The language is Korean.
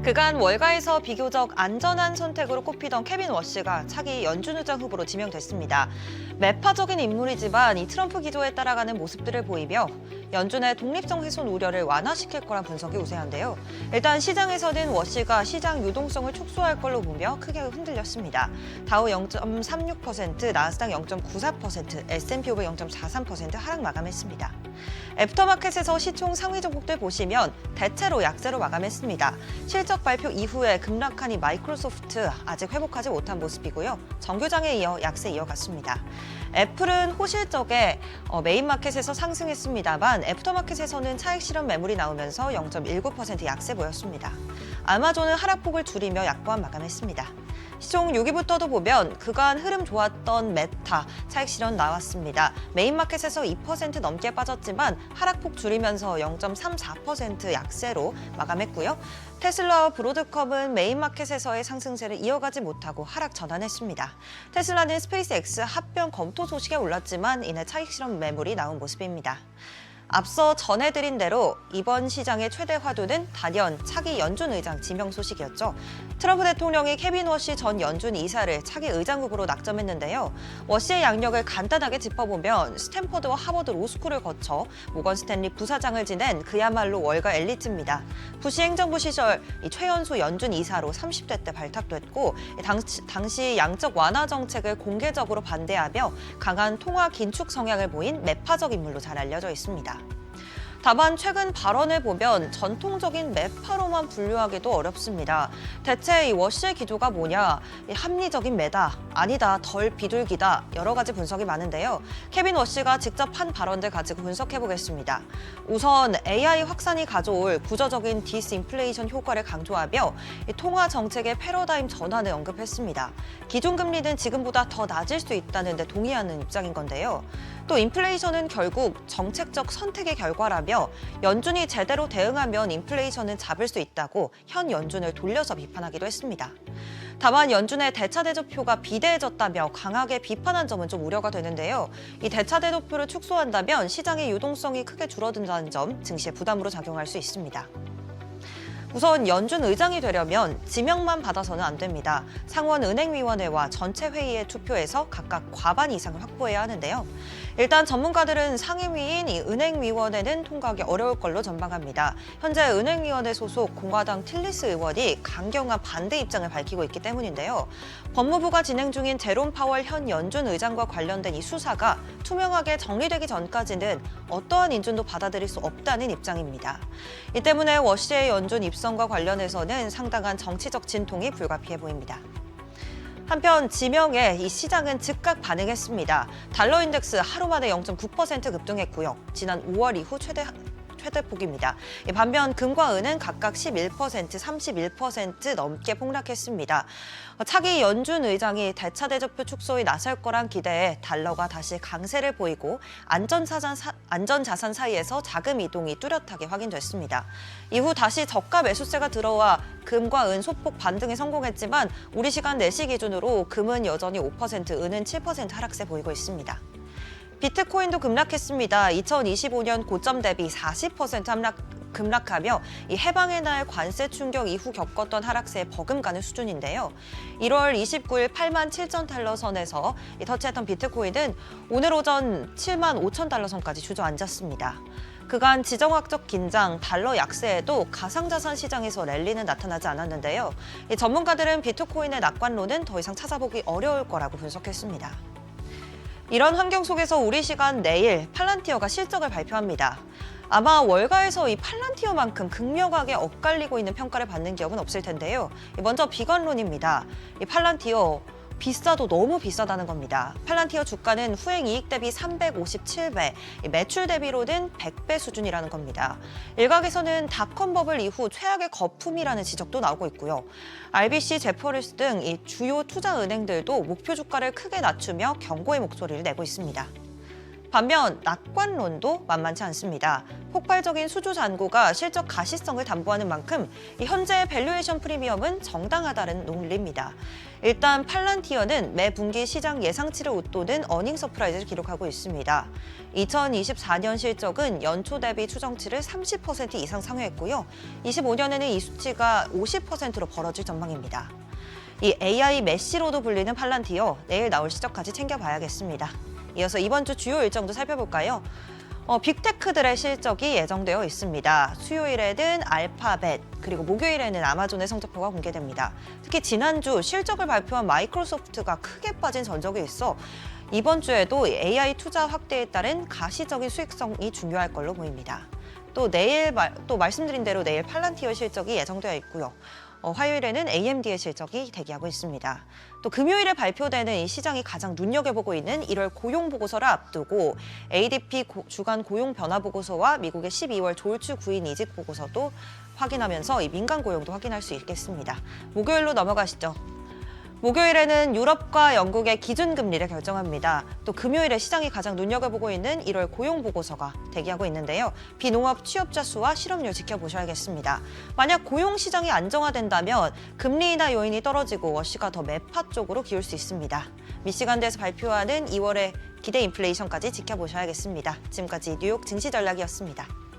그간 월가에서 비교적 안전한 선택으로 꼽히던 케빈 워시가 차기 연준 의장 후보로 지명됐습니다. 매파적인 인물이지만 이 트럼프 기조에 따라가는 모습들을 보이며 연준의 독립성 훼손 우려를 완화시킬 거란 분석이 우세한데요. 일단 시장에서는 워시가 시장 유동성을 촉소할 걸로 보며 크게 흔들렸습니다. 다우 0.36%, 나스닥 0.94%, S&P 500 0.43% 하락 마감했습니다. 애프터마켓에서 시총 상위 종목들 보시면 대체로 약세로 마감했습니다. 실적 발표 이후에 급락한 이 마이크로소프트 아직 회복하지 못한 모습이고요. 정규장에 이어 약세 이어갔습니다. 애플은 호실적에 메인마켓에서 상승했습니다만 애프터마켓에서는 차익 실현 매물이 나오면서 0.19% 약세 보였습니다. 아마존은 하락폭을 줄이며 약보합 마감했습니다. 시총 6위부터도 보면 그간 흐름 좋았던 메타 차익 실현 나왔습니다. 메인마켓에서 2% 넘게 빠졌지만 하락폭 줄이면서 0.34% 약세로 마감했고요. 테슬라와 브로드컴은 메인마켓에서의 상승세를 이어가지 못하고 하락 전환했습니다. 테슬라는 스페이스X 합병 검토 소식에 올랐지만 이내 차익 실현 매물이 나온 모습입니다. 앞서 전해드린 대로 이번 시장의 최대 화두는 단연 차기 연준 의장 지명 소식이었죠. 트럼프 대통령이 케빈 워시 전 연준 이사를 차기 의장 후보로 낙점했는데요. 워시의 양력을 간단하게 짚어보면 스탠퍼드와 하버드 로스쿨을 거쳐 모건 스탠리 부사장을 지낸 그야말로 월가 엘리트입니다. 부시 행정부 시절 최연소 연준 이사로 30대 때 발탁됐고 당시 양적 완화 정책을 공개적으로 반대하며 강한 통화 긴축 성향을 보인 매파적 인물로 잘 알려져 있습니다. 다만 최근 발언을 보면 전통적인 매파로만 분류하기도 어렵습니다. 대체 이 워시의 기조가 뭐냐? 합리적인 매다, 아니다, 덜 비둘기다 여러 가지 분석이 많은데요. 케빈 워시가 직접 한 발언들 가지고 분석해보겠습니다. 우선 AI 확산이 가져올 구조적인 디스인플레이션 효과를 강조하며 통화 정책의 패러다임 전환을 언급했습니다. 기존 금리는 지금보다 더 낮을 수 있다는 데 동의하는 입장인 건데요. 또 인플레이션은 결국 정책적 선택의 결과라며 연준이 제대로 대응하면 인플레이션은 잡을 수 있다고 현 연준을 돌려서 비판하기도 했습니다. 다만 연준의 대차 대조표가 비대해졌다며 강하게 비판한 점은 좀 우려가 되는데요. 이 대차 대조표를 축소한다면 시장의 유동성이 크게 줄어든다는 점 증시에 부담으로 작용할 수 있습니다. 우선 연준 의장이 되려면 지명만 받아서는 안 됩니다. 상원은행위원회와 전체 회의의 투표에서 각각 과반 이상을 확보해야 하는데요. 일단 전문가들은 상임위인 이 은행위원회는 통과하기 어려울 걸로 전망합니다. 현재 은행위원회 소속 공화당 틸리스 의원이 강경한 반대 입장을 밝히고 있기 때문인데요. 법무부가 진행 중인 제롬 파월 현 연준 의장과 관련된 이 수사가 투명하게 정리되기 전까지는 어떠한 인준도 받아들일 수 없다는 입장입니다. 이 때문에 워시의 연준 입성과 관련해서는 상당한 정치적 진통이 불가피해 보입니다. 한편 지명에 이 시장은 즉각 반응했습니다. 달러 인덱스 하루 만에 0.9% 급등했고요. 지난 5월 이후 최대폭입니다. 반면 금과 은은 각각 11%, 31% 넘게 폭락했습니다. 차기 연준 의장이 대차 대조표 축소에 나설 거란 기대에 달러가 다시 강세를 보이고 안전자산 사이에서 자금 이동이 뚜렷하게 확인됐습니다. 이후 다시 저가 매수세가 들어와 금과 은 소폭 반등에 성공했지만 우리 시간 4시 기준으로 금은 여전히 5%, 은은 7% 하락세 보이고 있습니다. 비트코인도 급락했습니다. 2025년 고점 대비 40% 급락하며 이 해방의 날 관세 충격 이후 겪었던 하락세에 버금가는 수준인데요. 1월 29일 8만 7천 달러 선에서 터치했던 비트코인은 오늘 오전 7만 5천 달러 선까지 주저앉았습니다. 그간 지정학적 긴장, 달러 약세에도 가상자산 시장에서 랠리는 나타나지 않았는데요. 전문가들은 비트코인의 낙관론은 더 이상 찾아보기 어려울 거라고 분석했습니다. 이런 환경 속에서 우리 시간 내일 팔란티어가 실적을 발표합니다. 아마 월가에서 이 팔란티어만큼 극명하게 엇갈리고 있는 평가를 받는 기업은 없을 텐데요. 먼저 비관론입니다. 이 팔란티어 비싸도 너무 비싸다는 겁니다. 팔란티어 주가는 후행 이익 대비 357배, 매출 대비로는 100배 수준이라는 겁니다. 일각에서는 닷컴 버블 이후 최악의 거품이라는 지적도 나오고 있고요. RBC, 제퍼리스 등 이 주요 투자 은행들도 목표 주가를 크게 낮추며 경고의 목소리를 내고 있습니다. 반면 낙관론도 만만치 않습니다. 폭발적인 수주 잔고가 실적 가시성을 담보하는 만큼 이 현재 밸류에이션 프리미엄은 정당하다는 논리입니다. 일단 팔란티어는 매 분기 시장 예상치를 웃도는 어닝 서프라이즈를 기록하고 있습니다. 2024년 실적은 연초 대비 추정치를 30% 이상 상회했고요. 25년에는 이 수치가 50%로 벌어질 전망입니다. 이 AI 메시로도 불리는 팔란티어, 내일 나올 실적까지 챙겨봐야겠습니다. 이어서 이번 주 주요 일정도 살펴볼까요? 빅테크들의 실적이 예정되어 있습니다. 수요일에는 알파벳, 그리고 목요일에는 아마존의 성적표가 공개됩니다. 특히 지난주 실적을 발표한 마이크로소프트가 크게 빠진 전적이 있어 이번 주에도 AI 투자 확대에 따른 가시적인 수익성이 중요할 걸로 보입니다. 또 말씀드린 대로 내일 팔란티어 실적이 예정되어 있고요. 화요일에는 AMD의 실적이 대기하고 있습니다. 또 금요일에 발표되는 이 시장이 가장 눈여겨보고 있는 1월 고용 보고서를 앞두고 ADP 주간 고용 변화 보고서와 미국의 12월 졸주 구인 이직 보고서도 확인하면서 이 민간 고용도 확인할 수 있겠습니다. 목요일로 넘어가시죠. 목요일에는 유럽과 영국의 기준금리를 결정합니다. 또 금요일에 시장이 가장 눈여겨보고 있는 1월 고용보고서가 대기하고 있는데요. 비농업 취업자 수와 실업률 지켜보셔야겠습니다. 만약 고용시장이 안정화된다면 금리 인하 요인이 떨어지고 워시가 더 매파 쪽으로 기울 수 있습니다. 미시간대에서 발표하는 2월의 기대 인플레이션까지 지켜보셔야겠습니다. 지금까지 뉴욕 증시 전략이었습니다.